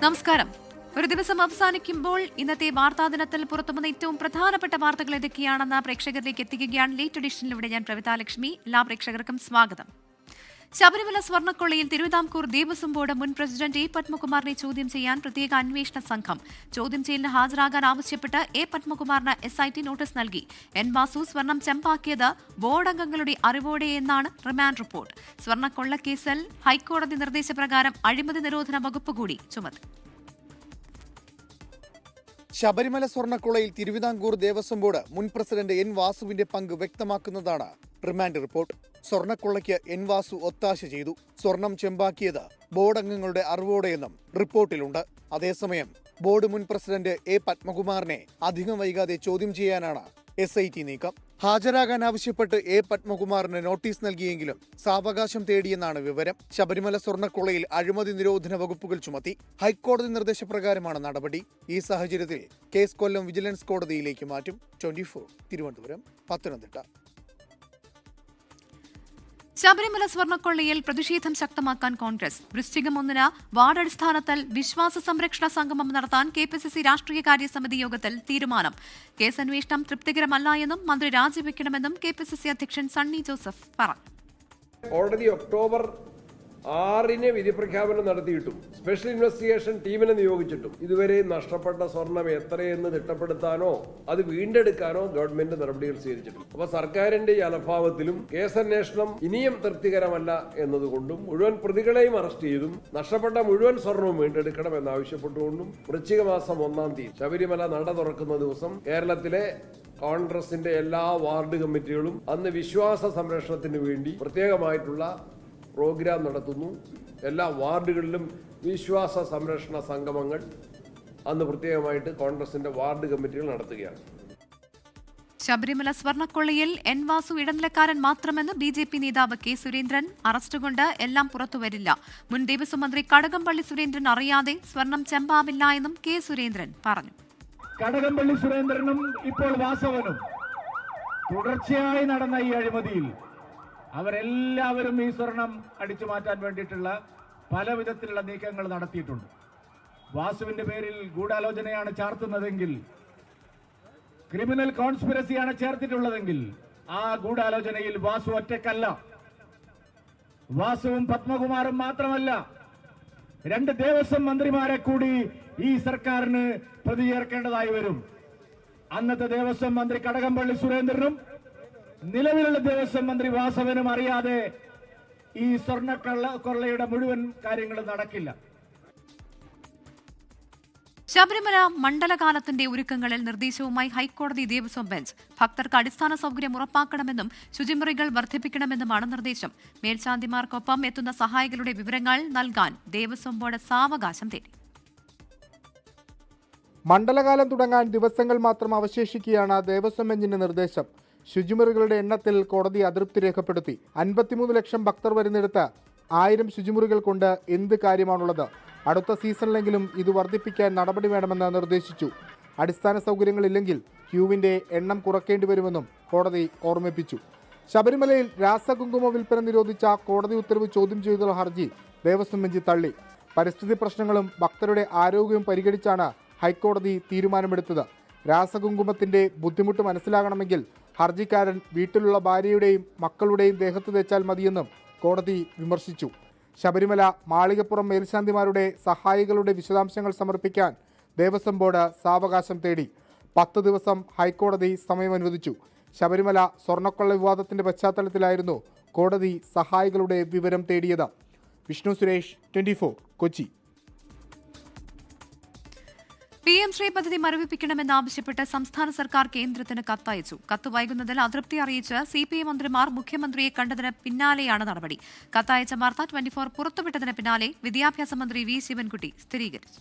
നമസ്കാരം. ഒരു ദിവസം അവസാനിക്കുമ്പോൾ ഇന്നത്തെ വാർത്താ ദിനത്തിൽ പുറത്തുവന്ന ഏറ്റവും പ്രധാനപ്പെട്ട വാർത്തകൾ ഏതൊക്കെയാണെന്ന് പ്രേക്ഷകരിലേക്ക് എത്തിക്കുകയാണ് ലേറ്റ് എഡിഷനിലൂടെ ഞാൻ പ്രവിതാലക്ഷ്മി. എല്ലാ പ്രേക്ഷകർക്കും സ്വാഗതം. ശബരിമല സ്വർണ്ണക്കൊള്ളയിൽ തിരുവിതാംകൂർ ദേവസ്വം ബോർഡ് മുൻ പ്രസിഡന്റ് എ പത്മകുമാറിനെ ചോദ്യം ചെയ്യാൻ പ്രത്യേക അന്വേഷണ സംഘം. ചോദ്യം ചെയ്യലിന് ഹാജരാകാൻ ആവശ്യപ്പെട്ട് എ പത്മകുമാറിന് SIT നോട്ടീസ് നൽകി. എൻ വാസു സ്വർണം ചെമ്പാക്കിയത് ബോർഡ് അംഗങ്ങളുടെ അറിവോടെയെന്നാണ് റിമാൻഡ് റിപ്പോർട്ട്. സ്വർണ്ണക്കൊള്ളക്കേസിൽ ഹൈക്കോടതി നിർദ്ദേശപ്രകാരം അഴിമതി നിരോധന വകുപ്പ് കൂടി ചുമത്തി. ശബരിമല സ്വർണ്ണക്കൊള്ളയിൽ തിരുവിതാംകൂർ ദേവസ്വം ബോർഡ് മുൻ പ്രസിഡന്റ് എൻ വാസുവിന്റെ പങ്ക് വ്യക്തമാക്കുന്നതാണ് റിമാൻഡ് റിപ്പോർട്ട്. സ്വർണ്ണക്കൊള്ളയ്ക്ക് എൻ വാസു ഒത്താശ ചെയ്തു, സ്വർണം ചെമ്പാക്കിയത് ബോർഡ് അംഗങ്ങളുടെ അറിവോടെയെന്നും റിപ്പോർട്ടിലുണ്ട്. അതേസമയം ബോർഡ് മുൻ പ്രസിഡന്റ് എ പത്മകുമാറിനെ അധികം വൈകാതെ ചോദ്യം ചെയ്യാനാണ് SIT നീക്കം. ഹാജരാകാൻ ആവശ്യപ്പെട്ട് എ പത്മകുമാറിന് നോട്ടീസ് നൽകിയെങ്കിലും സാവകാശം തേടിയെന്നാണ് വിവരം. ശബരിമല സ്വർണ്ണക്കൊള്ളയിൽ അഴിമതി നിരോധന വകുപ്പുകൾ ചുമത്തി. ഹൈക്കോടതി നിർദ്ദേശപ്രകാരമാണ് നടപടി. ഈ സാഹചര്യത്തിൽ കേസ് കൊല്ലം വിജിലൻസ് കോടതിയിലേക്ക് മാറ്റും. 24 തിരുവനന്തപുരം, പത്തനംതിട്ട. ശബരിമല സ്വർണ്ണക്കൊള്ളയിൽ പ്രതിഷേധം ശക്തമാക്കാൻ കോൺഗ്രസ്. വൃശ്ചികം 1 വാർഡ് അടിസ്ഥാനത്തിൽ വിശ്വാസ സംരക്ഷണ സംഗമം നടത്താൻ KPCC രാഷ്ട്രീയകാര്യ സമിതി യോഗത്തിൽ തീരുമാനം. കേസ് അന്വേഷണം തൃപ്തികരമല്ല എന്നും മന്ത്രി രാജിവെക്കണമെന്നും KPCC അധ്യക്ഷൻ സണ്ണി ജോസഫ് പറഞ്ഞു. കോടതി ഒക്ടോബർ 6 വിധി പ്രഖ്യാപനം നടത്തിയിട്ടും സ്പെഷ്യൽ ഇൻവെസ്റ്റിഗേഷൻ ടീമിനെ നിയോഗിച്ചിട്ടും ഇതുവരെ നഷ്ടപ്പെട്ട സ്വർണം എത്രയെന്ന് തിട്ടപ്പെടുത്താനോ അത് വീണ്ടെടുക്കാനോ ഗവൺമെന്റ് നടപടികൾ സ്വീകരിച്ചിട്ടുണ്ട്. അപ്പൊ സർക്കാരിന്റെ ഈ അലംഭാവത്തിലും കേസന്വേഷണം ഇനിയും തൃപ്തികരമല്ല എന്നതുകൊണ്ടും മുഴുവൻ പ്രതികളെയും അറസ്റ്റ് ചെയ്തും നഷ്ടപ്പെട്ട മുഴുവൻ സ്വർണവും വീണ്ടെടുക്കണം എന്നാവശ്യപ്പെട്ടുകൊണ്ടും വൃശ്ചിക മാസം 1 തീയതി ശബരിമല നട തുറക്കുന്ന ദിവസം കേരളത്തിലെ കോൺഗ്രസിന്റെ എല്ലാ വാർഡ് കമ്മിറ്റികളും അന്ന് വിശ്വാസ സംരക്ഷണത്തിന് വേണ്ടി പ്രത്യേകമായിട്ടുള്ള പ്രോഗ്രാം നടത്തുന്നു. എല്ലാ വാർഡുകളിലും വിശ്വാസ സംരക്ഷണ സംഗമങ്ങൾ അന്ന് പ്രത്യേകമായിട്ട് കോൺഗ്രസിന്റെ വാർഡ് കമ്മിറ്റികൾ നടത്തുകയാണ്. ശബരിമല സ്വർണ്ണക്കൊള്ളയിൽ എൻ വാസു ഇടനിലക്കാരൻ മാത്രമെന്ന് BJP നേതാവ് K സുരേന്ദ്രൻ. അറസ്റ്റ് കൊണ്ട് എല്ലാം പുറത്തുവരില്ല. മുൻ ദേവസ്വം മന്ത്രി കടകംപള്ളി സുരേന്ദ്രൻ അറിയാതെ സ്വർണം ചെമ്പാവില്ല എന്നും K സുരേന്ദ്രൻ പറഞ്ഞു. കടകംപള്ളി സുരേന്ദ്രനും ഇപ്പോൾ വാസവനും തുടർച്ചയായി നടന്ന ഈ അഴിമതിയിൽ അവരെല്ലാവരും ഈ സ്വർണം അടിച്ചു മാറ്റാൻ വേണ്ടിയിട്ടുള്ള പല വിധത്തിലുള്ള നീക്കങ്ങൾ നടത്തിയിട്ടുണ്ട്. വാസുവിന്റെ പേരിൽ ഗൂഢാലോചനയാണ് ചാർത്തുന്നതെങ്കിൽ, ക്രിമിനൽ കോൺസ്പിറസിയാണ് ചേർത്തിട്ടുള്ളതെങ്കിൽ ആ ഗൂഢാലോചനയിൽ വാസു ഒറ്റക്കല്ല. വാസുവും പത്മകുമാറും മാത്രമല്ല, 2 ദേവസ്വം മന്ത്രിമാരെ കൂടി ഈ സർക്കാരിന് പ്രതി ചേർക്കേണ്ടതായി വരും. അന്നത്തെ ദേവസ്വം മന്ത്രി കടകംപള്ളി സുരേന്ദ്രനും ദേവസ്വം മന്ത്രി വാസവനും അറിയാതെ ഈ സ്വർണ്ണക്കൊള്ളയുടെ മുഴുവൻ കാര്യങ്ങളും നടക്കില്ല. ശബരിമല മണ്ഡലകാലത്തിന്റെ ഒരുക്കങ്ങളിൽ നിർദ്ദേശവുമായി ഹൈക്കോടതി ദേവസ്വം ബെഞ്ച്. ഭക്തർക്ക് അടിസ്ഥാന സൗകര്യം ഉറപ്പാക്കണമെന്നും ശുചിമുറികൾ വർദ്ധിപ്പിക്കണമെന്നുമാണ് നിർദ്ദേശം. മേൽശാന്തിമാർക്കൊപ്പം എത്തുന്ന സഹായികളുടെ വിവരങ്ങൾ നൽകാൻ ദേവസ്വം ബോർഡ് സാവകാശം തേടി. മണ്ഡലകാലം തുടങ്ങാൻ ദിവസങ്ങൾ മാത്രം അവശേഷിക്കുകയാണ് ദേവസ്വം ബെഞ്ചിന്റെ നിർദ്ദേശം. ശുചിമുറികളുടെ എണ്ണത്തിൽ കോടതി അതൃപ്തി രേഖപ്പെടുത്തി. 53 ലക്ഷം ഭക്തർ വരുന്നിടത്ത് 1000 ശുചിമുറികൾ കൊണ്ട് എന്ത് കാര്യമാണുള്ളത്? അടുത്ത സീസണിലെങ്കിലും ഇത് വർദ്ധിപ്പിക്കാൻ നടപടി വേണമെന്ന് നിർദ്ദേശിച്ചു. അടിസ്ഥാന സൗകര്യങ്ങളില്ലെങ്കിൽ ക്യൂവിന്റെ എണ്ണം കുറയ്ക്കേണ്ടി വരുമെന്നും കോടതി ഓർമ്മിപ്പിച്ചു. ശബരിമലയിൽ രാസകുങ്കുമ വിൽപ്പന നിരോധിച്ച കോടതി ഉത്തരവ് ചോദ്യം ചെയ്തുള്ള ഹർജി ദേവസ്വം ബെഞ്ച് തള്ളി. പരിസ്ഥിതി പ്രശ്നങ്ങളും ഭക്തരുടെ ആരോഗ്യവും പരിഗണിച്ചാണ് ഹൈക്കോടതി തീരുമാനമെടുത്തത്. രാസകുങ്കുമത്തിന്റെ ബുദ്ധിമുട്ട് മനസ്സിലാകണമെങ്കിൽ ഹർജിക്കാരൻ വീട്ടിലുള്ള ഭാര്യയുടെയും മക്കളുടെയും ദേഹത്ത് തേച്ചാൽ മതിയെന്നും കോടതി വിമർശിച്ചു. ശബരിമല മാളികപ്പുറം മേൽശാന്തിമാരുടെ സഹായികളുടെ വിശദാംശങ്ങൾ സമർപ്പിക്കാൻ ദേവസ്വം ബോർഡ് സാവകാശം തേടി. 10 ദിവസം ഹൈക്കോടതി സമയം അനുവദിച്ചു. ശബരിമല സ്വർണ്ണക്കൊള്ള വിവാദത്തിന്റെ പശ്ചാത്തലത്തിലായിരുന്നു കോടതി സഹായികളുടെ വിവരം തേടിയത്. വിഷ്ണു സുരേഷ്, 24 കൊച്ചി. PM ശ്രീ പദ്ധതി മരവിപ്പിക്കണമെന്നാവശ്യപ്പെട്ട് സംസ്ഥാന സർക്കാർ കേന്ദ്രത്തിന് കത്തയച്ചു. കത്ത് വൈകുന്നതിൽ അതൃപ്തി അറിയിച്ച് CPI മന്ത്രിമാർ മുഖ്യമന്ത്രിയെ കണ്ടതിന് പിന്നാലെയാണ് നടപടി. കത്തയച്ച വാർത്ത 24 പുറത്തുവിട്ടതിന് പിന്നാലെ വിദ്യാഭ്യാസ മന്ത്രി V ശിവൻകുട്ടി സ്ഥിരീകരിച്ചു.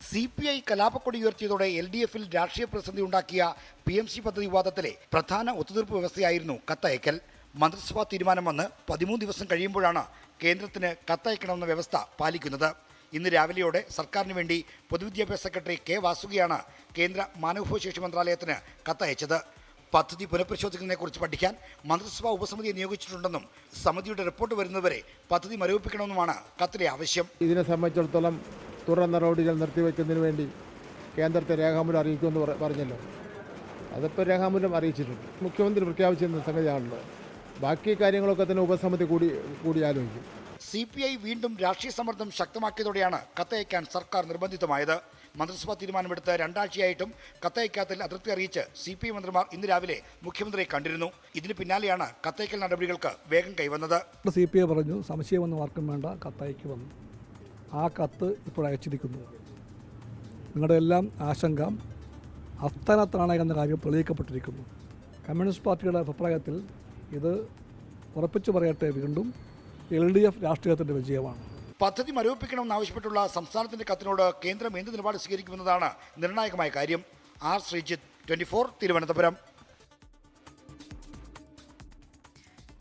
CPI കലാപക്കൊടി ഉയർത്തിയതോടെ LDFിൽ രാഷ്ട്രീയ പ്രതിസന്ധി ഉണ്ടാക്കിയ PMC പദ്ധതി വിവാദത്തിലെ പ്രധാന ഒത്തുതീർപ്പ് വ്യവസ്ഥയായിരുന്നു കത്തയക്കൽ. മന്ത്രിസഭാ തീരുമാനം വന്ന് 13 ദിവസം കഴിയുമ്പോഴാണ് കേന്ദ്രത്തിന് കത്തയക്കണമെന്ന വ്യവസ്ഥ പാലിക്കുന്നത്. ഇന്ന് രാവിലെയോടെ സർക്കാരിന് വേണ്ടി പൊതുവിദ്യാഭ്യാസ സെക്രട്ടറി K വാസുകിയാണ് കേന്ദ്ര മാനവവിഭവശേഷി മന്ത്രാലയത്തിന് കത്തയച്ചത്. പദ്ധതി പുനഃപരിശോധിക്കുന്നതിനെക്കുറിച്ച് പഠിക്കാൻ മന്ത്രിസഭാ ഉപസമിതിയെ നിയോഗിച്ചിട്ടുണ്ടെന്നും സമിതിയുടെ റിപ്പോർട്ട് വരുന്നവരെ പദ്ധതി മരവിപ്പിക്കണമെന്നുമാണ് കത്തിലെ ആവശ്യം. ഇതിനെ സംബന്ധിച്ചിടത്തോളം തുടർ നടപടികൾ നിർത്തിവെക്കുന്നതിന് വേണ്ടി കേന്ദ്രത്തെ രേഖാമൂലം അറിയിക്കുമെന്ന് പറഞ്ഞല്ലോ. അതിപ്പോൾ രേഖാമൂലം അറിയിച്ചിട്ടുണ്ട്. മുഖ്യമന്ത്രി പ്രഖ്യാപിച്ചിരുന്ന സംഗതിയാണല്ലോ. ബാക്കി കാര്യങ്ങളൊക്കെ തന്നെ ഉപസമിതി കൂടി ആലോചിക്കും. CPI വീണ്ടും രാഷ്ട്രീയ സമ്മർദ്ദം ശക്തമാക്കിയതോടെയാണ് കത്തയക്കാൻ സർക്കാർ നിർബന്ധിതമായത്. മന്ത്രിസഭാ തീരുമാനമെടുത്ത് 2 ആഴ്ചയായിട്ടും കത്തയക്കാത്തിൽ അതൃപ്തി അറിയിച്ച് CPI മന്ത്രിമാർ ഇന്ന് രാവിലെ മുഖ്യമന്ത്രിയെ കണ്ടിരുന്നു. ഇതിന് പിന്നാലെയാണ് കത്തയക്കൽ നടപടികൾക്ക് വേഗം കൈവന്നത്. CPI പറഞ്ഞു സംശയമൊന്നും ആർക്കും വേണ്ട, കത്തയക്ക് വന്നു. ആ കത്ത് ഇപ്പോൾ അയച്ചിരിക്കുന്നു. നിങ്ങളുടെ എല്ലാം ആശങ്ക അസ്ഥാനത്താണ് എന്ന കാര്യം തെളിയിക്കപ്പെട്ടിരിക്കുന്നു. കമ്മ്യൂണിസ്റ്റ് പാർട്ടിയുടെ അഭിപ്രായത്തിൽ ഇത് ഉറപ്പിച്ചു പറയട്ടെ, വീണ്ടും LDF രാഷ്ട്രീയത്തിൻ്റെ വിജയമാണ്. പദ്ധതി മരവിപ്പിക്കണമെന്നാവശ്യപ്പെട്ടുള്ള സംസ്ഥാനത്തിന്റെ കത്തിനോട് കേന്ദ്രം എന്ത് നിലപാട് സ്വീകരിക്കുമെന്നതാണ് നിർണായകമായ കാര്യം. ആർ ശ്രീജിത്ത്, 24 തിരുവനന്തപുരം.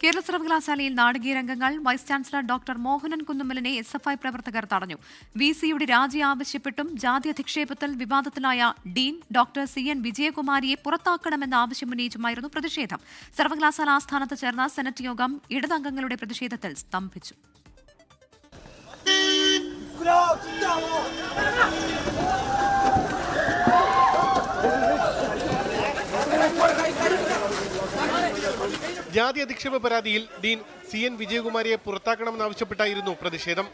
കേരള സർവകലാശാലയിൽ നാടകീയ രംഗങ്ങൾ. വൈസ് ചാൻസലർ ഡോക്ടർ മോഹനൻ കുന്നുമ്മലിനെ SFI പ്രവർത്തകർ തടഞ്ഞു. VC-യുടെ രാജി ആവശ്യപ്പെട്ടും ജാതി അധിക്ഷേപത്തിൽ വിവാദത്തിലായ ഡീൻ ഡോക്ടർ CN വിജയകുമാരിയെ പുറത്താക്കണമെന്ന ആവശ്യമുന്നയിച്ചുമായിരുന്നു പ്രതിഷേധം. സർവകലാശാല ആസ്ഥാനത്ത് ചേർന്ന സെനറ്റ് യോഗം ഇടതംഗങ്ങളുടെ പ്രതിഷേധത്തിൽ സ്തംഭിച്ചു. ജാതി അധിക്ഷേപ പരാതിയിൽ ഡീൻ CN വിജയകുമാരിയെ പുറത്താക്കണമെന്നാവശ്യപ്പെട്ടായിരുന്നു പ്രതിഷേധം.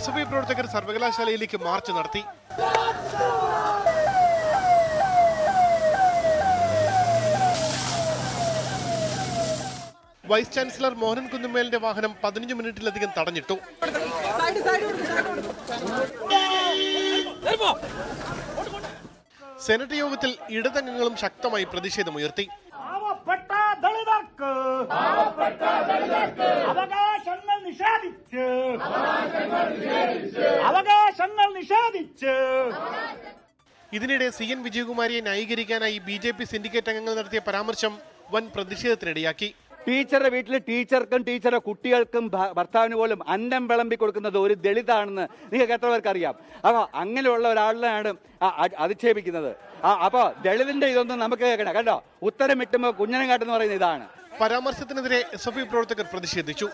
SFI പ്രവർത്തകർ സർവകലാശാലയിലേക്ക് മാർച്ച് നടത്തി. വൈസ് ചാൻസലർ മോഹനൻ കുന്നുമ്മേലിന്റെ വാഹനം 15 മിനിറ്റിലധികം തടഞ്ഞിട്ടു. സെനറ്റ് യോഗത്തിൽ ഇടതംഗങ്ങളും ശക്തമായി പ്രതിഷേധമുയർത്തി. ഇതിനിടെ CN വിജയകുമാരിയെ ന്യായീകരിക്കാനായി BJP സിൻഡിക്കേറ്റ് അംഗങ്ങൾ നടത്തിയ പരാമർശം വൻ പ്രതിഷേധത്തിനിടയാക്കി. ടീച്ചറുടെ വീട്ടിൽ ടീച്ചർക്കും ടീച്ചറുടെ കുട്ടികൾക്കും ഭർത്താവിന് പോലും അന്നം വിളമ്പി കൊടുക്കുന്നത് ഒരു ദളിതാണെന്ന് നിങ്ങൾക്ക് എത്ര പേർക്ക് അറിയാം? അപ്പോൾ അങ്ങനെയുള്ള ഒരാളിലാണ് അധിക്ഷേപിക്കുന്നത്. അപ്പോൾ ദളിതിന്റെ ഇതൊന്നും നമുക്ക് കേൾക്കണം കേട്ടോ. ഉത്തരം കിട്ടുമ്പോൾ കുഞ്ഞനങ്കാട്ടെന്ന് പറയുന്ന ഇതാണ്. പരാമർശത്തിനെതിരെ SFI പ്രവർത്തകർ പ്രതിഷേധിച്ചു.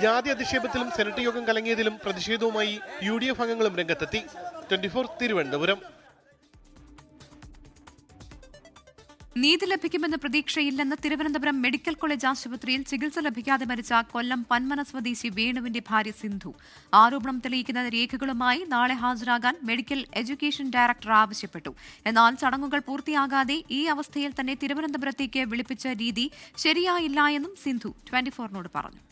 ജാതി അധിക്ഷേപത്തിലും സെനറ്റ് യോഗം കലങ്ങിയതിലും പ്രതിഷേധവുമായി UDF അംഗങ്ങളും രംഗത്തെത്തി. 24 തിരുവനന്തപുരം. നീതി ലഭിക്കുമെന്ന് പ്രതീക്ഷയില്ലെന്ന് തിരുവനന്തപുരം മെഡിക്കൽ കോളേജ് ആശുപത്രിയിൽ ചികിത്സ ലഭിക്കാതെ മരിച്ച കൊല്ലം പന്മന സ്വദേശി വേണുവിന്റെ ഭാര്യ സിന്ധു. ആരോപണം തെളിയിക്കുന്ന രേഖകളുമായി നാളെ ഹാജരാകാൻ മെഡിക്കൽ എഡ്യൂക്കേഷൻ ഡയറക്ടർ ആവശ്യപ്പെട്ടു. എന്നാൽ ചടങ്ങുകൾ പൂർത്തിയാകാതെ ഈ അവസ്ഥയിൽ തന്നെ തിരുവനന്തപുരത്തേക്ക് വിളിപ്പിച്ച രീതി ശരിയായില്ല എന്നും സിന്ധു 24-നോട് പറഞ്ഞു.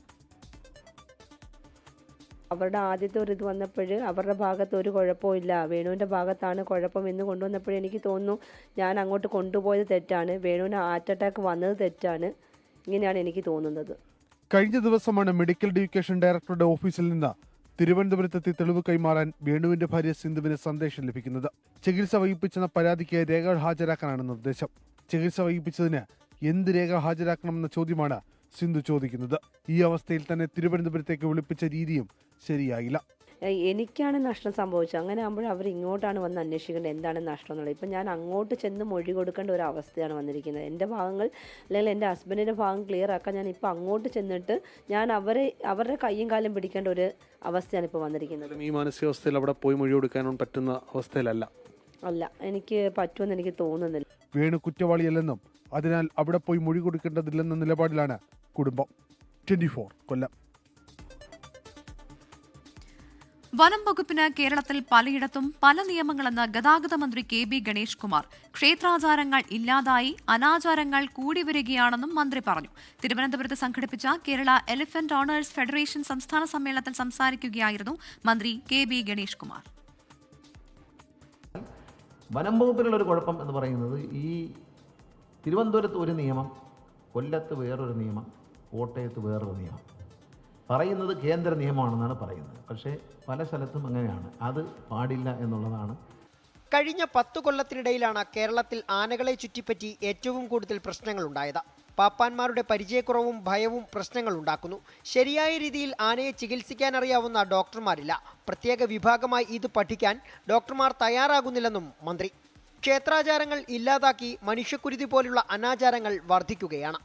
അവരുടെ ആദ്യത്തെ ഒരു ഇത് വന്നപ്പോൾ അവരുടെ ഭാഗത്ത് ഒരു കുഴപ്പമില്ല, വേണുവിൻ്റെ ഭാഗത്താണ് കുഴപ്പം എന്ന് കൊണ്ടുവന്നപ്പോഴേ എനിക്ക് തോന്നുന്നു ഞാൻ അങ്ങോട്ട് കൊണ്ടുപോയത് തെറ്റാണ്, വേണുവിന് ഹാർട്ട് അറ്റാക്ക് വന്നത് തെറ്റാണ്, ഇങ്ങനെയാണ് എനിക്ക് തോന്നുന്നത്. കഴിഞ്ഞ ദിവസമാണ് മെഡിക്കൽ എഡ്യൂക്കേഷൻ ഡയറക്ടറുടെ ഓഫീസിൽ നിന്ന് തിരുവനന്തപുരത്തെത്തി തെളിവ് കൈമാറാൻ വേണുവിന്റെ ഭാര്യ സിന്ധുവിന് സന്ദേശം ലഭിക്കുന്നത്. ചികിത്സ വൈകിപ്പിച്ചെന്ന പരാതിക്ക് രേഖകൾ ഹാജരാക്കാനാണ് നിർദ്ദേശം. ചികിത്സ വൈകിപ്പിച്ചതിന് എന്ത് രേഖ ഹാജരാക്കണമെന്ന ചോദ്യമാണ് സിന്ധു ചോദിക്കുന്നത്. ഈ അവസ്ഥയിൽ തന്നെ തിരുവനന്തപുരത്തേക്ക് വിളിപ്പിച്ച രീതിയും ശരിയായില്ല. എനിക്കാണ് നഷ്ടം സംഭവിച്ചത്. അങ്ങനെ ആകുമ്പോൾ അവർ ഇങ്ങോട്ടാണ് വന്ന് അന്വേഷിക്കേണ്ടത് എന്താണ് നഷ്ടം എന്നുള്ളത്. ഇപ്പം ഞാൻ അങ്ങോട്ട് ചെന്ന് മൊഴി കൊടുക്കേണ്ട ഒരു അവസ്ഥയാണ് വന്നിരിക്കുന്നത്. എൻ്റെ ഭാഗങ്ങൾ അല്ലെങ്കിൽ എൻ്റെ ഹസ്ബൻഡിൻ്റെ ഭാഗം ക്ലിയർ ആക്കാൻ ഞാൻ ഇപ്പോൾ അങ്ങോട്ട് ചെന്നിട്ട് ഞാൻ അവരുടെ കയ്യും കാലും പിടിക്കേണ്ട ഒരു അവസ്ഥയാണ് ഇപ്പോൾ വന്നിരിക്കുന്നത്. ഈ മാനസികാവസ്ഥയിൽ അവിടെ പോയി മൊഴി കൊടുക്കാനും പറ്റുന്ന അവസ്ഥയിലല്ല. അല്ല, എനിക്ക് പറ്റുമെന്ന് എനിക്ക് തോന്നുന്നില്ല. വേണു കുറ്റവാളിയല്ലെന്നും അതിനാൽ അവിടെ പോയി മൊഴി കൊടുക്കേണ്ടതില്ലെന്ന നിലപാടിലാണ് കുടുംബം. 24 കൊല്ലം. വനം വകുപ്പിന് കേരളത്തിൽ പലയിടത്തും പല നിയമങ്ങളെന്ന് ഗതാഗത മന്ത്രി KB ഗണേഷ് കുമാർ. ക്ഷേത്രാചാരങ്ങൾ ഇല്ലാതായി അനാചാരങ്ങൾ കൂടി വരികയാണെന്നും മന്ത്രി പറഞ്ഞു. തിരുവനന്തപുരത്ത് സംഘടിപ്പിച്ച കേരള എലിഫന്റ് ഓണേഴ്സ് ഫെഡറേഷൻ സംസ്ഥാന സമ്മേളനത്തിൽ സംസാരിക്കുകയായിരുന്നു മന്ത്രി KB ഗണേഷ് കുമാർ. വനം വകുപ്പിനുള്ളൊരു കുഴപ്പം എന്ന് പറയുന്നത് ഈ തിരുവനന്തപുരത്ത് ഒരു നിയമം, കൊല്ലത്ത് വേറൊരു നിയമം, കോട്ടയത്ത് വേറൊരു നിയമം. പറയുന്നത് കേന്ദ്ര നിയമമാണെന്നാണ് പറയുന്നത്. പക്ഷേ പല സ്ഥലത്തും അങ്ങനെയാണ്. അത് പാടില്ല എന്നുള്ളതാണ്. കഴിഞ്ഞ 10 കൊല്ലത്തിനിടയിലാണ് കേരളത്തിൽ ആനകളെ ചുറ്റിപ്പറ്റി ഏറ്റവും കൂടുതൽ പ്രശ്നങ്ങളുണ്ടായത്. പാപ്പാന്മാരുടെ പരിചയക്കുറവും ഭയവും പ്രശ്നങ്ങൾ ഉണ്ടാക്കുന്നു. ശരിയായ രീതിയിൽ ആനയെ ചികിത്സിക്കാൻ അറിയാവുന്ന ഡോക്ടർമാരില്ല. പ്രത്യേക വിഭാഗമായി ഇത് പഠിക്കാൻ ഡോക്ടർമാർ തയ്യാറാകുന്നില്ലെന്നും മന്ത്രി. ക്ഷേത്രാചാരങ്ങൾ ഇല്ലാതാക്കി മനുഷ്യക്കുരുതി പോലുള്ള അനാചാരങ്ങൾ വർദ്ധിക്കുകയാണ്.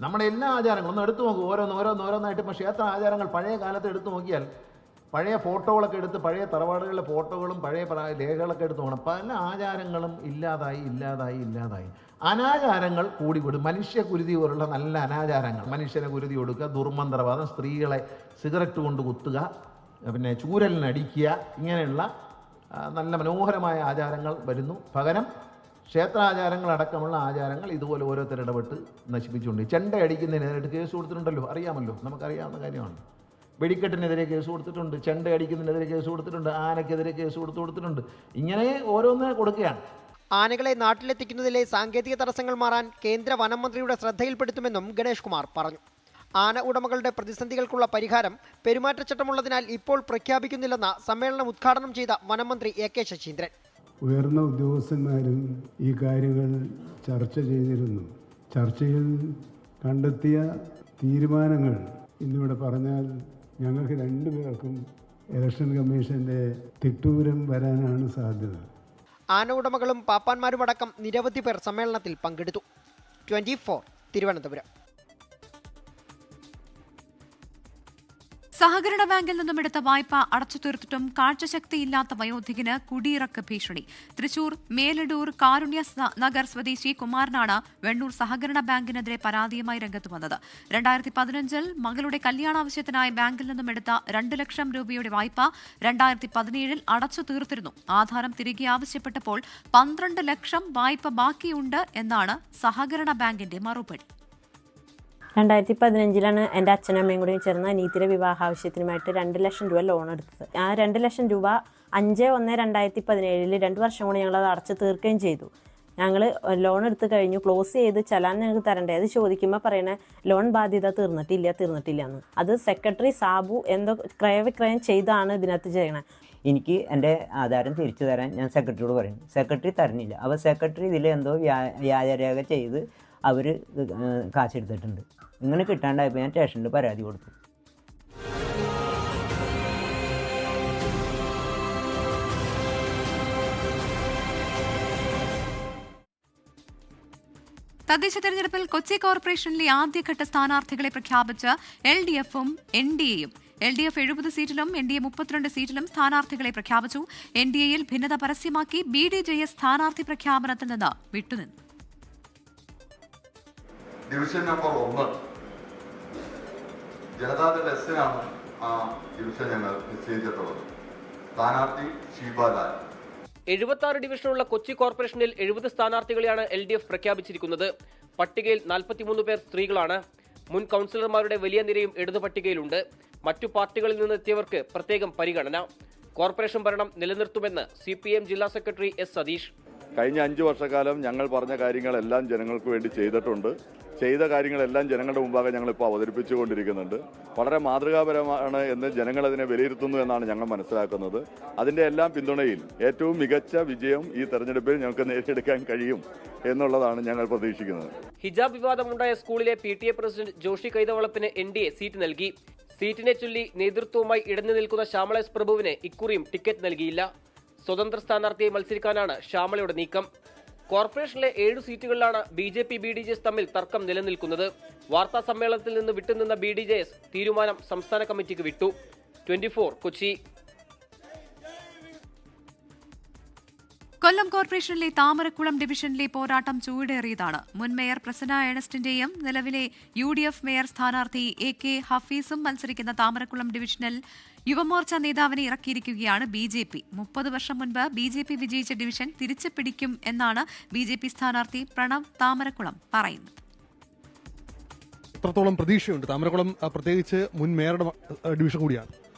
നമ്മുടെ എല്ലാ ആചാരങ്ങളും ഒന്ന് എടുത്തു നോക്കൂ, ഓരോന്നായിട്ട്. ഇപ്പോൾ ക്ഷേത്ര ആചാരങ്ങൾ പഴയ കാലത്ത് എടുത്തു നോക്കിയാൽ പഴയ ഫോട്ടോകളൊക്കെ എടുത്ത്, പഴയ തറവാടുകളിലെ ഫോട്ടോകളും പഴയ രേഖകളൊക്കെ എടുത്ത് നോക്കണം. പല ആചാരങ്ങളും ഇല്ലാതായി. അനാചാരങ്ങൾ കൂടിവിടും. മനുഷ്യക്കുരുതി പോലുള്ള നല്ല അനാചാരങ്ങൾ, മനുഷ്യനെ കുരുതി കൊടുക്കുക, ദുർമന്ത്രവാദം, സ്ത്രീകളെ സിഗരറ്റ് കൊണ്ട് കുത്തുക, പിന്നെ ചൂരലിനടിക്കുക, ഇങ്ങനെയുള്ള നല്ല മനോഹരമായ ആചാരങ്ങൾ വരുന്നു. പകരം ക്ഷേത്രാചാരങ്ങളടക്കമുള്ള ആചാരങ്ങൾ ഇതുപോലെ ഓരോരുത്തർ ഇടപെട്ട് നശിപ്പിച്ചുകൊണ്ട് ചെണ്ട അടിക്കുന്നതിനെതിരായിട്ട് കേസ് കൊടുത്തിട്ടുണ്ടല്ലോ, അറിയാമല്ലോ, നമുക്കറിയാവുന്ന കാര്യമാണ്. വെടിക്കെട്ടിനെതിരെ കേസ് കൊടുത്തിട്ടുണ്ട്, ചെണ്ട അടിക്കുന്നതിനെതിരെ കേസ് കൊടുത്തിട്ടുണ്ട്, ആനയ്ക്കെതിരെ കേസ് കൊടുത്തിട്ടുണ്ട്. ഇങ്ങനെ ഓരോന്ന് കൊടുക്കുകയാണ്. ആനകളെ നാട്ടിലെത്തിക്കുന്നതിലെ സാങ്കേതിക തടസ്സങ്ങൾ മാറാൻ കേന്ദ്ര വനം മന്ത്രിയുടെ ശ്രദ്ധയിൽപ്പെടുത്തുമെന്നും ഗണേഷ് കുമാർ പറഞ്ഞു. ആന ഉടമകളുടെ പ്രതിസന്ധികൾക്കുള്ള പരിഹാരം പെരുമാറ്റച്ചട്ടമുള്ളതിനാൽ ഇപ്പോൾ പ്രഖ്യാപിക്കുന്നില്ലെന്ന് സമ്മേളനം ഉദ്ഘാടനം ചെയ്ത വനമന്ത്രി AK ശശീന്ദ്രൻ. ഉയർന്ന ഉദ്യോഗസ്ഥന്മാരും ഈ കാര്യങ്ങൾ ചർച്ച ചെയ്തിരുന്നു. ചർച്ചയിൽ കണ്ടെത്തിയ തീരുമാനങ്ങൾ ഇന്നിവിടെ പറഞ്ഞാൽ ഞങ്ങൾക്ക് രണ്ടുപേർക്കും ഇലക്ഷൻ കമ്മീഷന്റെ തിട്ടൂരം വരാനാണ് സാധ്യത. ആന ഉടമകളും പാപ്പാന്മാരുമടക്കം നിരവധി പേർ സമ്മേളനത്തിൽ പങ്കെടുത്തു. 24 തിരുവനന്തപുരം. സഹകരണ ബാങ്കിൽ നിന്നും എടുത്ത വായ്പ അടച്ചു തീർത്തിട്ടും കാഴ്ചശക്തിയില്ലാത്ത വയോധികന് കുടിയിറക്ക് ഭീഷണി. തൃശൂർ മേലടൂർ കാരുണ്യ നഗർ സ്വദേശി കുമാരനാണ് വെണ്ണൂർ സഹകരണ ബാങ്കിനെതിരെ പരാതിയുമായി രംഗത്ത് വന്നത്. 2015-ൽ മകളുടെ കല്യാണാവശ്യത്തിനായി ബാങ്കിൽ നിന്നും എടുത്ത 2 ലക്ഷം രൂപയുടെ വായ്പ 2017-ൽ അടച്ചു തീർത്തിരുന്നു. ആധാരം തിരികെ ആവശ്യപ്പെട്ടപ്പോൾ 12 ലക്ഷം വായ്പ ബാക്കിയുണ്ട് എന്നാണ് സഹകരണ ബാങ്കിന്റെ മറുപടി. 2015-ലാണ് എൻ്റെ അച്ഛനും അമ്മയും കൂടി ചേർന്ന് അനീതിയുടെ വിവാഹാവശ്യത്തിനുമായിട്ട് 2 ലക്ഷം രൂപ ലോൺ എടുത്തത്. ആ 2 ലക്ഷം രൂപ 5/1/2017 2 വർഷം കൂടി ഞങ്ങളത് അടച്ചു തീർക്കുകയും ചെയ്തു. ഞങ്ങൾ ലോൺ എടുത്ത് കഴിഞ്ഞു, ക്ലോസ് ചെയ്ത് ചലാൻ ഞങ്ങൾക്ക് തരണ്ടേ. അത് ചോദിക്കുമ്പോൾ പറയണേ ലോൺ ബാധ്യത തീർന്നിട്ടില്ല എന്ന്. അത് സെക്രട്ടറി സാബു എന്തോ ക്രയവിക്രയം ചെയ്താണ് ഇതിനകത്ത് ചെയ്യണേ. എനിക്ക് എൻ്റെ ആധാരം തിരിച്ചു തരാൻ ഞാൻ സെക്രട്ടറിയോട് പറയുന്നു. സെക്രട്ടറി തരുന്നില്ല. അപ്പോൾ സെക്രട്ടറി ഇതിൽ എന്തോ വ്യാജരേഖ ചെയ്ത് അവർ കാശെടുത്തിട്ടുണ്ട്. ഇങ്ങനെ കിട്ടാണ്ടായപ്പോൾ ഞാൻ സ്റ്റേഷനിൽ പരാതി കൊടുത്തു. തദ്ദേശ തെരഞ്ഞെടുപ്പിൽ കൊച്ചി കോർപ്പറേഷനിലെ ആദ്യഘട്ട സ്ഥാനാർത്ഥികളെ പ്രഖ്യാപിച്ച് LDF-ഉം NDA-യും. LDF 70 സീറ്റിലും NDA 32 സീറ്റിലും സ്ഥാനാർത്ഥികളെ പ്രഖ്യാപിച്ചു. NDA-യിൽ ഭിന്നത പരസ്യമാക്കി BDJS സ്ഥാനാർത്ഥി പ്രഖ്യാപനത്തിൽ നിന്ന് വിട്ടുനിന്നു. ഡിവിഷൻ നമ്പർ 1 ജനതാദൾ എസിനാണ് ആ ഡിവിഷൻ ഞങ്ങൾ നിശ്ചയിച്ചിട്ടുള്ളത്. സ്ഥാനാർത്ഥി ഷീബാലാൽ. 76 ഡിവിഷനുള്ള കൊച്ചി കോർപ്പറേഷനിൽ 70 സ്ഥാനാർത്ഥികളെയാണ് LDF പ്രഖ്യാപിച്ചിരിക്കുന്നത്. പട്ടികയിൽ 43 പേർ സ്ത്രീകളാണ്. മുൻ കൗൺസിലർമാരുടെ വലിയ നിരയും ഇടതു പട്ടികയിലുണ്ട്. മറ്റു പാർട്ടികളിൽ നിന്നെത്തിയവർക്ക് പ്രത്യേകം പരിഗണന. കോർപ്പറേഷൻ ഭരണം നിലനിർത്തുമെന്ന് CPM ജില്ലാ സെക്രട്ടറി S സതീഷ്. കഴിഞ്ഞ 5 വർഷക്കാലം ഞങ്ങൾ പറഞ്ഞ കാര്യങ്ങളെല്ലാം ജനങ്ങൾക്ക് വേണ്ടി ചെയ്തിട്ടുണ്ട്. ചെയ്ത കാര്യങ്ങളെല്ലാം ജനങ്ങളുടെ മുമ്പാകെ ഞങ്ങളിപ്പോൾ അവതരിപ്പിച്ചുകൊണ്ടിരിക്കുന്നുണ്ട്. വളരെ മാതൃകാപരമാണ് എന്ന് ജനങ്ങളതിനെ വിലയിരുത്തുന്നു എന്നാണ് ഞങ്ങൾ മനസ്സിലാക്കുന്നത്. അതിൻ്റെ എല്ലാം പിന്തുണയിൽ ഏറ്റവും മികച്ച വിജയം ഈ തെരഞ്ഞെടുപ്പിൽ ഞങ്ങൾക്ക് നേടിയെടുക്കാൻ കഴിയും എന്നുള്ളതാണ് ഞങ്ങൾ പ്രതീക്ഷിക്കുന്നത്. ഹിജാബ് വിവാദമുണ്ടായ സ്കൂളിലെ PTA പ്രസിഡന്റ് ജോഷി കൈതവളപ്പിന് NDA സീറ്റ് നൽകി. സീറ്റിനെ ചൊല്ലി നേതൃത്വവുമായി ഇടഞ്ഞു നിൽക്കുന്ന ശ്യാമള S പ്രഭുവിന് ഇക്കുറിയും ടിക്കറ്റ് നൽകിയില്ല. സ്വതന്ത്ര സ്ഥാനാർത്ഥിയെ മത്സരിക്കാനാണ് ശ്യാമളയുടെ നീക്കം. കോർപ്പറേഷനിലെ 7 സീറ്റുകളിലാണ് BJP BDJS തമ്മിൽ തർക്കം നിലനിൽക്കുന്നത്. വാർത്താ സമ്മേളനത്തിൽ നിന്ന് വിട്ടുനിന്ന BDJS തീരുമാനം സംസ്ഥാന കമ്മിറ്റിക്ക് വിട്ടു. 24 കൊച്ചി. കൊല്ലം കോർപ്പറേഷനിലെ താമരക്കുളം ഡിവിഷനിലെ പോരാട്ടം ചൂടേറിയതാണ്. മുൻ മേയർ പ്രസന്ന ഏണസ്റ്റിന്റെയും നിലവിലെ UDF മേയർ സ്ഥാനാർത്ഥി AK ഹഫീസും മത്സരിക്കുന്ന താമരക്കുളം ഡിവിഷനിൽ യുവമോർച്ച നേതാവിനെ ഇറക്കിയിരിക്കുകയാണ് BJP. 30 വർഷം മുൻപ് BJP വിജയിച്ച ഡിവിഷൻ തിരിച്ചു പിടിക്കും എന്നാണ് BJP സ്ഥാനാർത്ഥി പ്രണവ് താമരക്കുളം പറയുന്നത്. എത്രത്തോളം പ്രതീക്ഷയുണ്ട്? താമരക്കുളം പ്രത്യേകിച്ച് മുൻ മേയറുടെ ഡിവിഷൻ കൂടിയാണ്.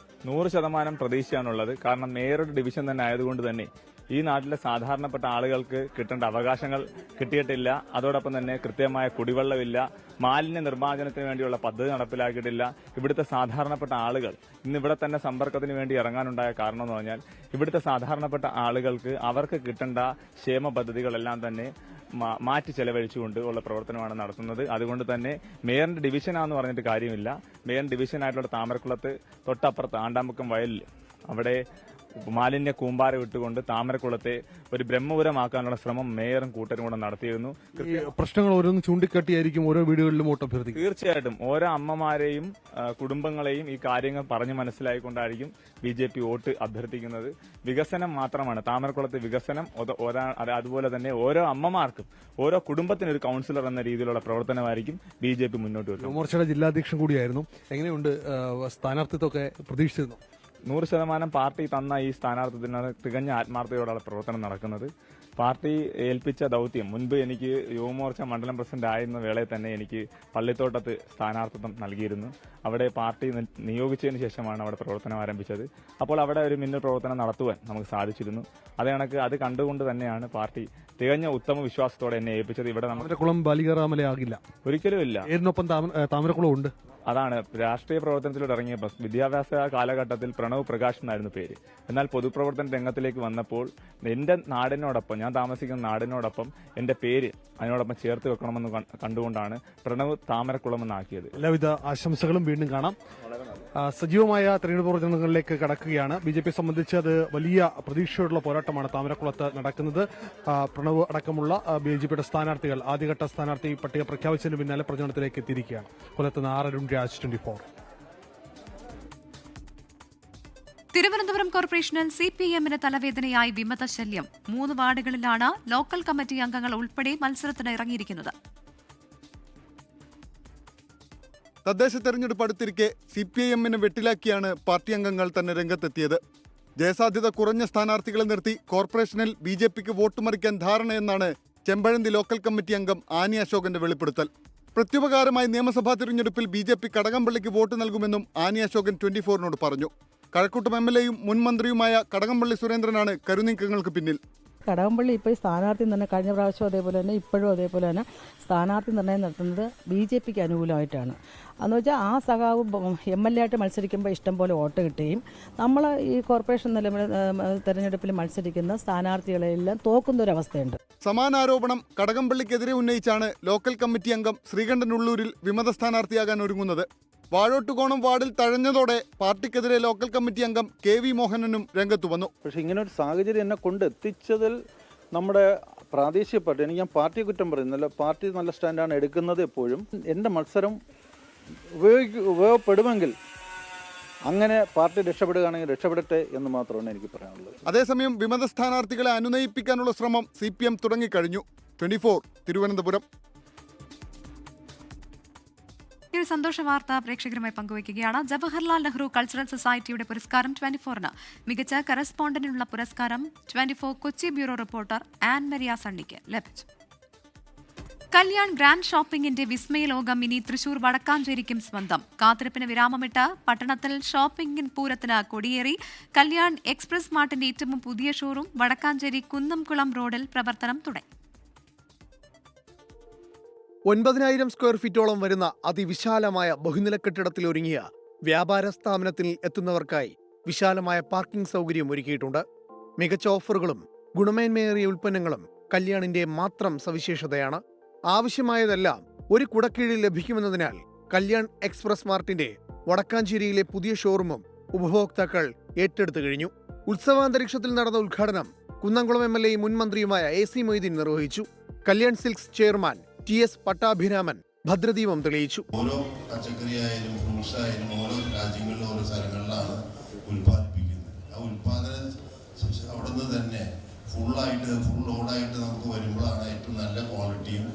100% പ്രതീക്ഷയാണുള്ളത്. കാരണം മേയറുടെ ഡിവിഷൻ തന്നെ ആയതുകൊണ്ട് തന്നെ ഈ നാട്ടിലെ സാധാരണപ്പെട്ട ആളുകൾക്ക് കിട്ടേണ്ട അവകാശങ്ങൾ കിട്ടിയിട്ടില്ല. അതോടൊപ്പം തന്നെ കൃത്യമായ കുടിവെള്ളമില്ല, മാലിന്യ നിർമ്മാർജ്ജനത്തിന് വേണ്ടിയുള്ള പദ്ധതി നടപ്പിലാക്കിയിട്ടില്ല. ഇവിടുത്തെ സാധാരണപ്പെട്ട ആളുകൾ ഇന്നിവിടെ തന്നെ സമ്പർക്കത്തിന് വേണ്ടി ഇറങ്ങാനുണ്ടായ കാരണം എന്ന് പറഞ്ഞാൽ ഇവിടുത്തെ സാധാരണപ്പെട്ട ആളുകൾക്ക് അവർക്ക് കിട്ടേണ്ട ക്ഷേമ പദ്ധതികളെല്ലാം തന്നെ മാറ്റി ചെലവഴിച്ചുകൊണ്ട് ഉള്ള പ്രവർത്തനമാണ് നടത്തുന്നത്. അതുകൊണ്ട് തന്നെ മേയറിന്റെ ഡിവിഷനാന്ന് പറഞ്ഞിട്ട് കാര്യമില്ല. മേയറിന്റെ ഡിവിഷനായിട്ടുള്ള താമരക്കുളത്ത് തൊട്ടപ്പുറത്ത് ആണ്ടാമുക്കം വയലിൽ അവിടെ മാലിന്യ കൂമ്പാര വിട്ടുകൊണ്ട് താമരക്കുളത്തെ ഒരു ബ്രഹ്മപുരമാക്കാനുള്ള ശ്രമം മേയറും കൂട്ടരും കൂടെ നടത്തിയിരുന്നു. പ്രശ്നങ്ങൾ ഓരോന്ന് ചൂണ്ടിക്കാട്ടിയായിരിക്കും ഓരോ വീടുകളിലും വോട്ടഭ്യർത്ഥിക്കും. തീർച്ചയായിട്ടും ഓരോ അമ്മമാരെയും കുടുംബങ്ങളെയും ഈ കാര്യങ്ങൾ പറഞ്ഞു മനസ്സിലായിക്കൊണ്ടായിരിക്കും BJP വോട്ട് അഭ്യർത്ഥിക്കുന്നത്. വികസനം മാത്രമാണ് താമരക്കുളത്തെ വികസനം. അതുപോലെ തന്നെ ഓരോ അമ്മമാർക്കും ഓരോ കുടുംബത്തിനും ഒരു കൌൺസിലർ എന്ന രീതിയിലുള്ള പ്രവർത്തനമായിരിക്കും BJP മുന്നോട്ട് വെക്കുന്നത്. യുവമോർച്ചയുടെ ജില്ലാധ്യക്ഷൻ കൂടിയായിരുന്നു. എങ്ങനെയുണ്ട് സ്ഥാനാർത്ഥിത്വമൊക്കെ പ്രതീക്ഷിച്ചിരുന്നു? 100% പാർട്ടി തന്ന ഈ സ്ഥാനാർത്ഥിത്വത്തിന് തികഞ്ഞ ആത്മാർത്ഥതയോടെയുള്ള പ്രവർത്തനം നടക്കുന്നത്. പാർട്ടി ഏൽപ്പിച്ച ദൗത്യം മുൻപ് എനിക്ക് യുവമോർച്ച മണ്ഡലം പ്രസിഡന്റ് ആയിരുന്ന വേളയിൽ തന്നെ എനിക്ക് പള്ളിത്തോട്ടത്ത് സ്ഥാനാർത്ഥിത്വം നൽകിയിരുന്നു. അവിടെ പാർട്ടി നിയോഗിച്ചതിന് ശേഷമാണ് അവിടെ പ്രവർത്തനം ആരംഭിച്ചത്. അപ്പോൾ അവിടെ ഒരു മിന്നൽ പ്രവർത്തനം നടത്തുവാൻ നമുക്ക് സാധിച്ചിരുന്നു. അതേ കണക്ക് അത് കണ്ടുകൊണ്ട് തന്നെയാണ് പാർട്ടി തികഞ്ഞ ഉത്തമ വിശ്വാസത്തോടെ എന്നെ ഏൽപ്പിച്ചത്. ഇവിടെ താമരക്കുളം ബാലികാറാമലയാകില്ല, ഒരിക്കലുമില്ല. ഇതിനൊപ്പം താമരക്കുളം ഉണ്ട്. അതാണ് രാഷ്ട്രീയ പ്രവർത്തനത്തിലൂടെ ഇറങ്ങിയപ്പോൾ വിദ്യാഭ്യാസ കാലഘട്ടത്തിൽ പ്രണവ് പ്രകാശ് എന്നായിരുന്നു പേര്. എന്നാൽ പൊതുപ്രവർത്തന രംഗത്തിലേക്ക് വന്നപ്പോൾ എന്റെ നാടിനോടൊപ്പം, ഞാൻ താമസിക്കുന്ന നാടിനോടൊപ്പം എന്റെ പേര് അതിനോടൊപ്പം ചേർത്ത് വെക്കണമെന്ന് കണ്ടുകൊണ്ടാണ് പ്രണവ് താമരക്കുളം എന്നാക്കിയത്. എല്ലാവിധ ആശംസകളും. വീണ്ടും കാണാം. സജീവമായ തെരഞ്ഞെടുപ്പ് പ്രവർത്തനങ്ങളിലേക്ക് കടക്കുകയാണ്. BJP സംബന്ധിച്ച് അത് വലിയ പ്രതീക്ഷയോടുള്ള പോരാട്ടമാണ് താമരക്കുളത്ത് നടക്കുന്നത്. പ്രണവ് അടക്കമുള്ള BJPയുടെ സ്ഥാനാർത്ഥികൾ ആദ്യഘട്ട സ്ഥാനാർത്ഥി പട്ടിക പ്രഖ്യാപിച്ചതിന് പിന്നാലെ പ്രചരണത്തിലേക്ക് എത്തിയിരിക്കുകയാണ്. കൊല്ലത്ത് നിന്ന് അരുൺ രാജ്, 24. തിരുവനന്തപുരം കോർപ്പറേഷനിൽ CPM-ന് തലവേദനയായി വിമതശല്യം. 3 വാർഡുകളിലാണ് ലോക്കൽ കമ്മിറ്റി അംഗങ്ങൾ ഉൾപ്പെടെ മത്സരത്തിന് ഇറങ്ങിയിരിക്കുന്നത്. തദ്ദേശ തെരഞ്ഞെടുപ്പ് അടുത്തിരിക്കെ CPIM-നെ വെട്ടിലാക്കിയാണ് പാർട്ടി അംഗങ്ങൾ തന്നെ രംഗത്തെത്തിയത്. ജയസാധ്യത കുറഞ്ഞ സ്ഥാനാർത്ഥികളെ നിർത്തി കോർപ്പറേഷനിൽ BJPക്ക് വോട്ട് മറിക്കാൻ ധാരണയെന്നാണ് ചെമ്പഴന്തി ലോക്കൽ കമ്മിറ്റി അംഗം ആനി അശോകന്റെ വെളിപ്പെടുത്തൽ. പ്രത്യുപകാരമായി നിയമസഭാ തിരഞ്ഞെടുപ്പിൽ BJP കടകംപള്ളിക്ക് വോട്ട് നൽകുമെന്നും ആനി അശോകൻ 24-നോട് പറഞ്ഞു. കഴക്കൂട്ടം MLA-യും മുൻ മന്ത്രിയുമായ കടകംപള്ളി സുരേന്ദ്രനാണ് കരുനീക്കങ്ങൾക്ക് പിന്നിൽ. കടകംപള്ളി ഇപ്പോൾ സ്ഥാനാർത്ഥി നിർണ്ണയം കഴിഞ്ഞ പ്രാവശ്യം അതേപോലെ തന്നെ ഇപ്പോഴും അതേപോലെ തന്നെ സ്ഥാനാർത്ഥി നിർണ്ണയം നടത്തുന്നത് BJPക്ക് അനുകൂലമായിട്ടാണ്. എന്ന് വെച്ചാൽ ആ സഖാവ് MLA ആയിട്ട് മത്സരിക്കുമ്പോൾ ഇഷ്ടം പോലെ വോട്ട് കിട്ടുകയും നമ്മൾ ഈ കോർപ്പറേഷൻ തെരഞ്ഞെടുപ്പിൽ മത്സരിക്കുന്ന സ്ഥാനാർത്ഥികളെല്ലാം തോക്കുന്ന ഒരു അവസ്ഥയുണ്ട്. സമാന ആരോപണം കടകംപള്ളിക്കെതിരെ ഉന്നയിച്ചാണ് ലോക്കൽ കമ്മിറ്റി അംഗം ശ്രീകണ്ഠൻ ഉള്ളൂരിൽ വിമത സ്ഥാനാർത്ഥിയാകാൻ ഒരുങ്ങുന്നത്. വാഴോട്ടുകോണം വാർഡിൽ തഴഞ്ഞതോടെ പാർട്ടിക്കെതിരെ ലോക്കൽ കമ്മിറ്റി അംഗം KV മോഹനനും രംഗത്തു വന്നു. പക്ഷേ ഇങ്ങനെ ഒരു സാഹചര്യം എന്നെ കൊണ്ടെത്തിച്ചതിൽ നമ്മുടെ പ്രാദേശിക പാർട്ടി, എനിക്ക് ഞാൻ പാർട്ടിയെ കുറ്റം പറയുന്നില്ല, പാർട്ടി നല്ല സ്റ്റാൻഡാണ് എടുക്കുന്നത്. എപ്പോഴും എൻ്റെ മത്സരം ഉപയോഗപ്പെടുമെങ്കിൽ അങ്ങനെ പാർട്ടി രക്ഷപ്പെടുകയാണെങ്കിൽ രക്ഷപ്പെടട്ടെ എന്ന് മാത്രമാണ് എനിക്ക് പറയാനുള്ളത്. അതേസമയം വിമത സ്ഥാനാർത്ഥികളെ അനുനയിപ്പിക്കാനുള്ള ശ്രമം CPM തുടങ്ങിക്കഴിഞ്ഞു. 24 തിരുവനന്തപുരം. ഒരു സന്തോഷ വാർത്ത പ്രേക്ഷകരുമായി പങ്കുവയ്ക്കുകയാണ്. ജവഹർലാൽ നെഹ്റു കൾച്ചറൽ സൊസൈറ്റിയുടെ പുരസ്കാരം 24-ന് മികച്ച കറസ്പോണ്ടന്റിനുള്ള പുരസ്കാരം 24 Kochi bureau reporter Ann Maria സണ്ണിക്ക് ലഭിച്ചു. കല്യാൺ ഗ്രാൻഡ് ഷോപ്പിംഗിന്റെ വിസ്മയ ലോകം ഇനി തൃശൂർ വടക്കാഞ്ചേരിക്കും സ്വന്തം. കാത്തിരിപ്പിന് വിരാമമിട്ട് പട്ടണത്തിൽ ഷോപ്പിംഗ് പൂരത്തിന് കൊടിയേറി. കല്യാൺ എക്സ്പ്രസ് മാർട്ടിന്റെ ഏറ്റവും പുതിയ ഷോറൂം വടക്കാഞ്ചേരി കുന്നംകുളം റോഡിൽ പ്രവർത്തനം തുടങ്ങി. 9,000 സ്ക്വയർ ഫീറ്റോളം വരുന്ന അതിവിശാലമായ ബഹുനില കെട്ടിടത്തിൽ ഒരുങ്ങിയ വ്യാപാര സ്ഥാപനത്തിൽ എത്തുന്നവർക്കായി വിശാലമായ പാർക്കിംഗ് സൗകര്യം ഒരുക്കിയിട്ടുണ്ട്. മികച്ച ഓഫറുകളും ഗുണമേന്മയേറിയ ഉൽപ്പന്നങ്ങളും കല്യാണിന്റെ മാത്രം സവിശേഷതയാണ്. ആവശ്യമായതെല്ലാം ഒരു കുടക്കീഴിൽ ലഭിക്കുമെന്നതിനാൽ കല്യാൺ എക്സ്പ്രസ് മാർട്ടിന്റെ വടക്കാഞ്ചേരിയിലെ പുതിയ ഷോറൂമും ഉപഭോക്താക്കൾ ഏറ്റെടുത്തു കഴിഞ്ഞു. ഉത്സവാന്തരീക്ഷത്തിൽ നടന്ന ഉദ്ഘാടനം കുന്നംകുളം MLA മുൻ മന്ത്രിയുമായ AC മൊയ്തീൻ നിർവഹിച്ചു. Kalyan silks chairman TS Pattabhiraman ഭദ്രദീപം തെളിയിച്ചു. ഓരോ പച്ചക്കറിയായാലും ഫ്രൂട്ട്സ് ആയാലും ഓരോ രാജ്യങ്ങളിലും ഓരോ സ്ഥലങ്ങളിലാണ് ഉൽപ്പാദിപ്പിക്കുന്നത്. ആ ഉൽപ്പാദനം അവിടെ നിന്ന് തന്നെ ഫുൾ ലോഡായിട്ട് നമുക്ക് വരുമ്പോഴാണ് ഏറ്റവും നല്ല ക്വാളിറ്റിയും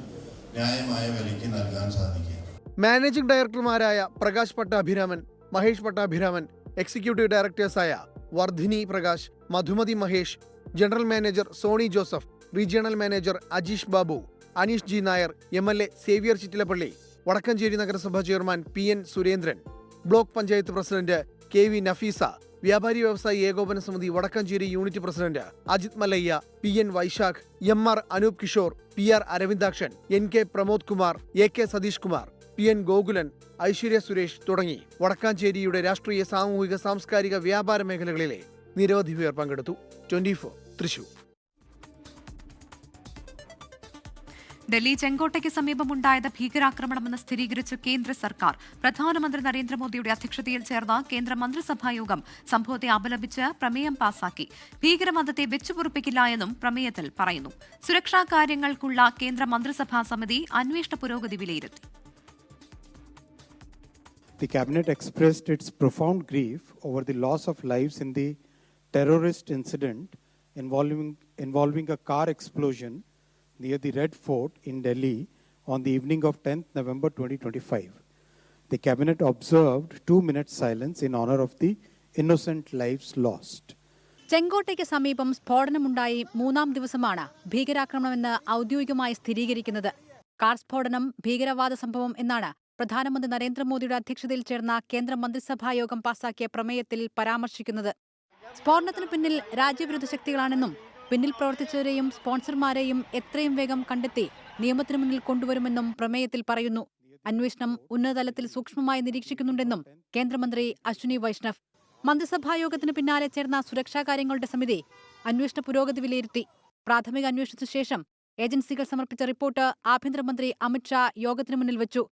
ന്യായമായ വിലയ്ക്ക് നൽകാൻ സാധിക്കുക. മാനേജിംഗ് ഡയറക്ടർമാരായ പ്രകാശ് പട്ടാഭിരാമൻ, മഹേഷ് പട്ടാഭിരാമൻ, എക്സിക്യൂട്ടീവ് ഡയറക്ടേഴ്സായ Vardhini Prakash, Madhumathi Mahesh, general manager Sony Joseph, regional manager Ajeesh Babu, Aneesh G Nair, MLA Xavier Chittilappally, Vadakkanchery നഗരസഭാ chairman PN Surendran, block panchayat president KV Nafeesa, വ്യാപാരി വ്യവസായി ഏകോപന സമിതി Vadakkanchery unit president Ajith Mallayya, PN Vaishakh, MR Anoop Kishore, PR Aravindakshan, NK Pramod Kumar, AK Satheesh Kumar, PN Gokulan, Aishwarya Suresh തുടങ്ങി വടക്കാഞ്ചേരിയുടെ രാഷ്ട്രീയ, സാമൂഹിക, സാംസ്കാരിക, വ്യാപാര മേഖലകളിലെ നിരവധി പേർ പങ്കെടുത്തു. 24 തൃശൂർ. ഡൽഹി ചെങ്കോട്ടയ്ക്ക് സമീപമുണ്ടായത് ഭീകരാക്രമണമെന്ന് സ്ഥിരീകരിച്ച കേന്ദ്ര സർക്കാർ. പ്രധാനമന്ത്രി നരേന്ദ്രമോദിയുടെ അധ്യക്ഷതയിൽ ചേർന്ന കേന്ദ്ര മന്ത്രിസഭാ യോഗം സംഭവത്തെ അപലപിച്ച് പ്രമേയം പാസാക്കി. ഭീകരവാദത്തെ വെച്ചുപൊറുപ്പിക്കില്ല എന്നും പ്രമേയത്തിൽ പറയുന്നു. സുരക്ഷാ കാര്യങ്ങൾക്കുള്ള കേന്ദ്ര മന്ത്രിസഭാ സമിതി അന്വേഷണ പുരോഗതി വിലയിരുത്തി. The cabinet expressed its profound grief over the loss of lives in the terrorist incident involving a car explosion near the Red Fort in Delhi on the evening of 10th November 2025. The cabinet observed 2 minutes silence in honor of the innocent lives lost. ചെങ്കോട്ടയ്ക്ക് സമീപം സ്ഫോടനമുണ്ടായി 3-ാം ദിവസമാണ് ഭീകരാക്രമണമെന്ന് ഔദ്യോഗികമായി സ്ഥിരീകരിക്കുന്നത്. Car സ്ഫോടനം ഭീകരവാദ സംഭവം എന്നാണ് പ്രധാനമന്ത്രി നരേന്ദ്രമോദിയുടെ അധ്യക്ഷതയിൽ ചേർന്ന കേന്ദ്ര മന്ത്രിസഭാ യോഗം പാസാക്കിയ പ്രമേയത്തിൽ പരാമർശിക്കുന്നത്. സ്ഫോടനത്തിന് പിന്നിൽ രാജ്യവിരുദ്ധ ശക്തികളാണെന്നും പിന്നിൽ പ്രവർത്തിച്ചവരെയും സ്പോൺസർമാരെയും എത്രയും വേഗം കണ്ടെത്തി നിയമത്തിന് മുന്നിൽ കൊണ്ടുവരുമെന്നും പ്രമേയത്തിൽ പറയുന്നു. അന്വേഷണം ഉന്നതതലത്തിൽ സൂക്ഷ്മമായി നിരീക്ഷിക്കുന്നുണ്ടെന്നും കേന്ദ്രമന്ത്രി അശ്വിനി വൈഷ്ണവ്. മന്ത്രിസഭായോഗത്തിന് പിന്നാലെ ചേർന്ന സുരക്ഷാ കാര്യങ്ങളുടെ സമിതി അന്വേഷണ പുരോഗതി വിലയിരുത്തി. പ്രാഥമിക അന്വേഷണത്തിനു ശേഷം ഏജൻസികൾ സമർപ്പിച്ച റിപ്പോർട്ട് ആഭ്യന്തരമന്ത്രി അമിത്ഷാ യോഗത്തിന് മുന്നിൽ വെച്ചു.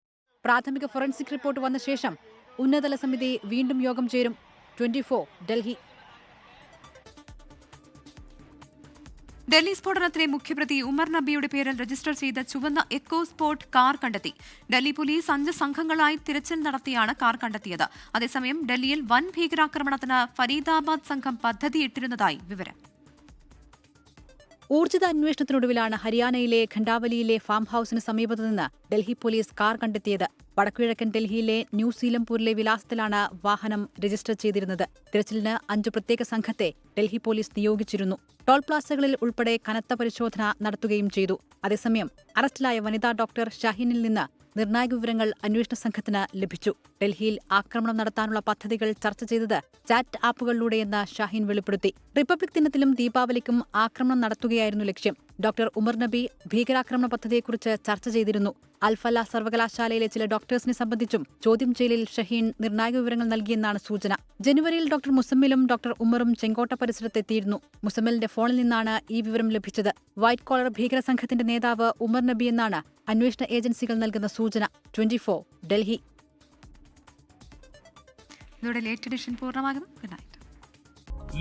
പ്രാഥമിക ഫോറൻസിക് റിപ്പോർട്ട് വന്ന ശേഷം ഉന്നതതല സമിതി വീണ്ടും യോഗം ചേരും. 24 ഡൽഹി. ഡൽഹി സ്ഫോടനത്തിലെ മുഖ്യപ്രതി ഉമർ നബിയുടെ പേരിൽ രജിസ്റ്റർ ചെയ്ത ചുവന്ന എക്കോ സ്പോർട്ട് കാർ കണ്ടെത്തി. ഡൽഹി പോലീസ് 5 സംഘങ്ങളായി തിരച്ചിൽ നടത്തിയാണ് കാർ കണ്ടെത്തിയത്. അതേസമയം ഡൽഹിയിൽ വൻ ഭീകരാക്രമണത്തിന് ഫരീദാബാദ് സംഘം പദ്ധതിയിട്ടിരുന്നതായി വിവരം. ഊർജിത അന്വേഷണത്തിനൊടുവിലാണ് ഹരിയാനയിലെ ഖണ്ഡാവലിയിലെ ഫാം ഹൌസിന് സമീപത്തു നിന്ന് ഡൽഹി പോലീസ് കാർ കണ്ടെത്തിയത്. വടക്കുകിഴക്കൻ ഡൽഹിയിലെ ന്യൂ സീലംപൂരിലെ വിലാസത്തിലാണ് വാഹനം രജിസ്റ്റർ ചെയ്തിരുന്നത്. തിരച്ചിലിന് 5 പ്രത്യേക സംഘത്തെ ഡൽഹി പോലീസ് നിയോഗിച്ചിരുന്നു. ടോൾ പ്ലാസകളിൽ ഉൾപ്പെടെ കനത്ത പരിശോധന നടത്തുകയും ചെയ്തു. അതേസമയം അറസ്റ്റിലായ വനിതാ ഡോക്ടർ ഷാഹിനിൽ നിന്ന് നിർണായക വിവരങ്ങൾ അന്വേഷണ സംഘത്തിന് ലഭിച്ചു. ഡൽഹിയിൽ ആക്രമണം നടത്താനുള്ള പദ്ധതികൾ ചർച്ച ചെയ്തത് ചാറ്റ് ആപ്പുകളിലൂടെയെന്ന് ഷാഹിൻ വെളിപ്പെടുത്തി. റിപ്പബ്ലിക് ദിനത്തിലും ദീപാവലിക്കും ആക്രമണം നടത്തുകയായിരുന്നു ലക്ഷ്യം. ഡോക്ടർ ഉമർ നബി ഭീകരാക്രമണ പദ്ധതിയെക്കുറിച്ച് ചർച്ച ചെയ്തിരുന്നു. അൽഫല സർവകലാശാലയിലെ ചില ഡോക്ടേഴ്സിനെ സംബന്ധിച്ചും ചോദ്യം ചെയ്യലിൽ ഷഹീൻ നിർണായക വിവരങ്ങൾ നൽകിയെന്നാണ് സൂചന. ജനുവരിയിൽ ഡോക്ടർ മുസമ്മിലും ഡോക്ടർ ഉമറും ചെങ്കോട്ട പരിസരത്തെത്തിയിരുന്നു. മുസമ്മിലിന്റെ ഫോണിൽ നിന്നാണ് ഈ വിവരം ലഭിച്ചത്. വൈറ്റ് കോളർ ഭീകര സംഘത്തിന്റെ നേതാവ് ഉമർ നബി എന്നാണ് അന്വേഷണ ഏജൻസികൾ നൽകുന്ന സൂചന. 24 ഡൽഹി. ഇതോടെ ലേറ്റ് എഡിഷൻ പൂർണ്ണമാകുന്നു. Good night.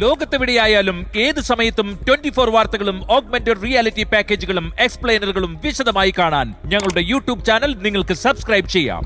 ലോകത്തെവിടെയായാലും ഏത് സമയത്തും 24 വാർത്തകളും ഓഗ്മെന്റഡ് റിയാലിറ്റി പാക്കേജുകളും എക്സ്പ്ലെയിനറുകളും വിശദമായി കാണാൻ ഞങ്ങളുടെ യൂട്യൂബ് ചാനൽ നിങ്ങൾക്ക് സബ്സ്ക്രൈബ് ചെയ്യാം.